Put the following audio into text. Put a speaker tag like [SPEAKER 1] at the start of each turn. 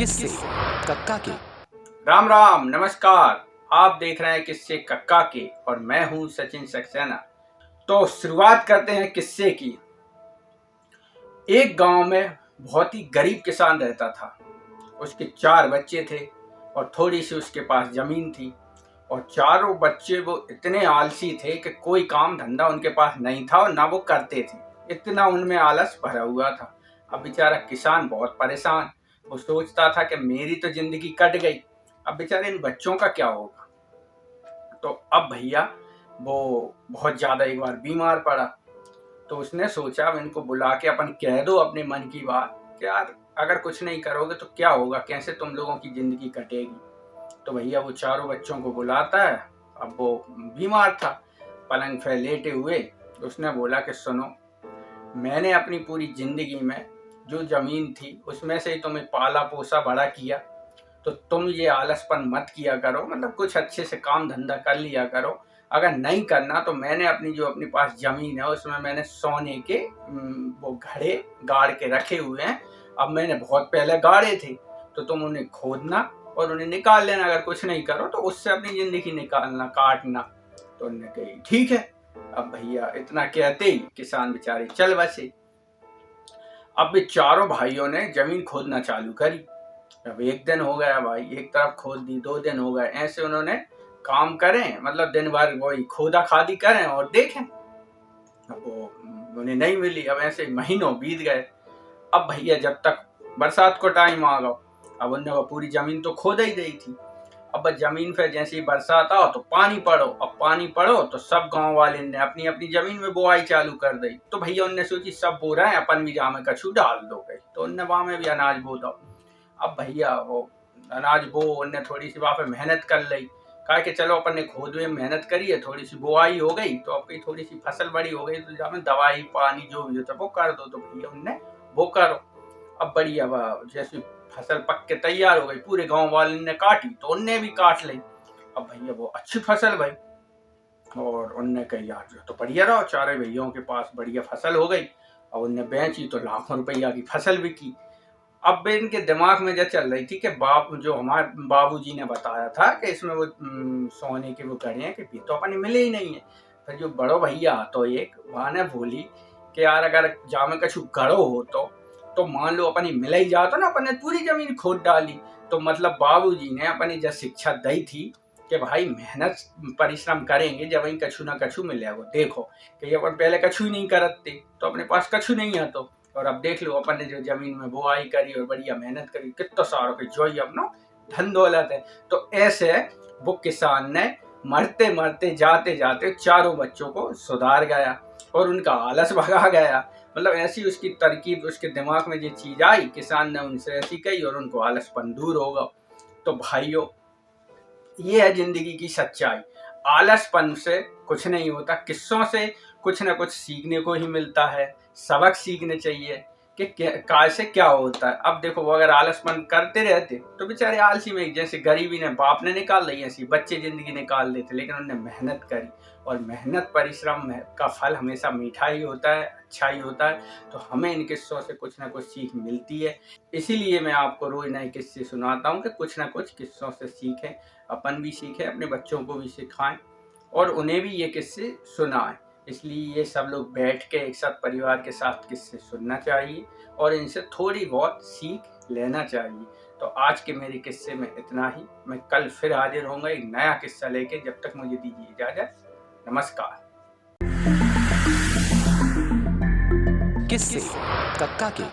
[SPEAKER 1] किससे कक्का के।
[SPEAKER 2] राम राम नमस्कार। आप देख रहे हैं किस्से कक्का के और मैं हूं सचिन सक्सेना। तो शुरुआत करते हैं किस्से की। एक गांव में बहुत ही गरीब किसान रहता था। उसके 4 बच्चे थे और थोड़ी सी उसके पास जमीन थी और चारों बच्चे वो इतने आलसी थे कि कोई काम धंधा उनके पास नहीं था और ना वो करते थे। इतना उनमें आलस भरा हुआ था। अब बेचारा किसान बहुत परेशान। वो सोचता था कि मेरी तो जिंदगी कट गई, अब बेचारे इन बच्चों का क्या होगा। तो अब भैया वो बहुत ज्यादा एक बार बीमार पड़ा। तो उसने सोचा अब इनको बुला के अपन कह दो अपने मन की बात कि यार अगर कुछ नहीं करोगे तो क्या होगा, कैसे तुम लोगों की जिंदगी कटेगी। तो भैया वो चारों बच्चों को बुलाता है। अब वो बीमार था, पलंग पे लेटे हुए। उसने बोला कि सुनो, मैंने अपनी पूरी जिंदगी में जो जमीन थी उसमें से ही तुम्हें पाला पोसा बड़ा किया, तो तुम ये आलसपन मत किया करो, मतलब कुछ अच्छे से काम धंधा कर लिया करो। अगर नहीं करना तो मैंने अपनी पास जमीन है उसमें मैंने सोने के वो घड़े गाड़ के रखे हुए हैं। अब मैंने बहुत पहले गाड़े थे, तो तुम उन्हें खोदना और उन्हें निकाल लेना। अगर कुछ नहीं करो तो उससे अपनी जिंदगी निकालना, काटना। तो उन्होंने कही ठीक है। अब भैया इतना कहते ही किसान बेचारे चल बसे। अब वे चारों भाइयों ने जमीन खोदना चालू करी। अब एक दिन हो गया भाई, एक तरफ खोद दी, 2 दिन हो गए, ऐसे उन्होंने काम करें, मतलब दिन भर वही खोदा खादी करें और देखें। अब वो उन्हें नहीं मिली। अब ऐसे महीनों बीत गए। अब भैया जब तक बरसात को टाइम आ गया, अब उनने वो पूरी जमीन तो खोद ही दी थी। अब जमीन पे जैसे ही बरसात आओ तो पानी पड़ो, अब पानी पड़ो तो सब गांव वाले ने अपनी अपनी जमीन में बुआई चालू कर दी। तो भैया उनने सोची सब बो रहे हैं, अपन भी जामे कछू डाल दो गई, तो उनने वहां में भी अनाज बो दो। अब भैया वो अनाज बो उनने थोड़ी सी वहां पे मेहनत कर ली। कहा कि चलो अपन ने खोद में मेहनत करी है, थोड़ी सी बुआई हो गई तो आपकी थोड़ी सी फसल बड़ी हो गई, तो जामे दवाई पानी जो भी होता वो कर दो। तो भैया उनने वो करो। अब बढ़िया जैसे फसल पक के तैयार हो गई, पूरे गांव वाले ने काटी तो उनने भी काट ली। अब भैया वो अच्छी फसल भाई, और उनने कही यार जो तो बढ़िया रहो, चारे भैया के पास बढ़िया फसल हो गई। और उनने बेची तो लाखों रुपया की फसल बिकी। अब इनके दिमाग में जो चल रही थी कि जो हमारे बाबूजी ने बताया था कि इसमें वो सोने के वो घड़े हैं कि भी तो अपने मिले ही नहीं है। फिर जो बड़ो भैया तो एक वहां ने बोली कि यार अगर जामे कछु गड़ो हो तो मान लो अपनी मिल ही जाता ना, अपन ने पूरी जमीन खोद डाली। तो मतलब बाबूजी ने अपनी जो शिक्षा दी थी कि भाई मेहनत परिश्रम करेंगे जब वही कछु ना कछु मिले। वो देखो कि अपन पहले कछु ही नहीं करते तो अपने पास कछु नहीं आता, और अब देख लो अपन ने जो जमीन में बुआई करी और बढ़िया मेहनत करी, कितना सारा के जो ही अपना धन दौलत है। तो ऐसे वो किसान ने मरते मरते जाते जाते चारों बच्चों को सुधार गया और उनका आलस भगा गया। मतलब ऐसी उसकी तरकीब, उसके दिमाग में जो चीज आई, किसान ने उनसे ऐसी कही और उनको आलसपन दूर होगा। तो भाइयों ये है जिंदगी की सच्चाई। आलसपन से कुछ नहीं होता, किस्सों से कुछ ना कुछ सीखने को ही मिलता है। सबक सीखने चाहिए कि कैसे क्या होता है। अब देखो वो अगर आलसपन करते रहते तो बेचारे आलसी में, जैसे गरीबी ने बाप ने निकाल ली ऐसी बच्चे जिंदगी निकाल लेते, लेकिन उन्होंने मेहनत करी और मेहनत परिश्रम का फल हमेशा मीठा ही होता है, अच्छा ही होता है। तो हमें इन किस्सों से कुछ ना कुछ सीख मिलती है। इसीलिए मैं आपको रोज नए किस्से सुनाता हूँ कि कुछ ना कुछ किस्सों से सीखें, अपन भी सीखें, अपने बच्चों को भी सिखाएं और उन्हें भी ये किस्से सुनाएं। इसलिए ये सब लोग बैठ के एक साथ परिवार के साथ किस्से सुनना चाहिए और इनसे थोड़ी बहुत सीख लेना चाहिए। तो आज के मेरे किस्से में इतना ही। मैं कल फिर हाजिर होऊंगा एक नया किस्सा लेके। जब तक मुझे दीजिए इजाजत, नमस्कार।
[SPEAKER 1] किससे कक्का के।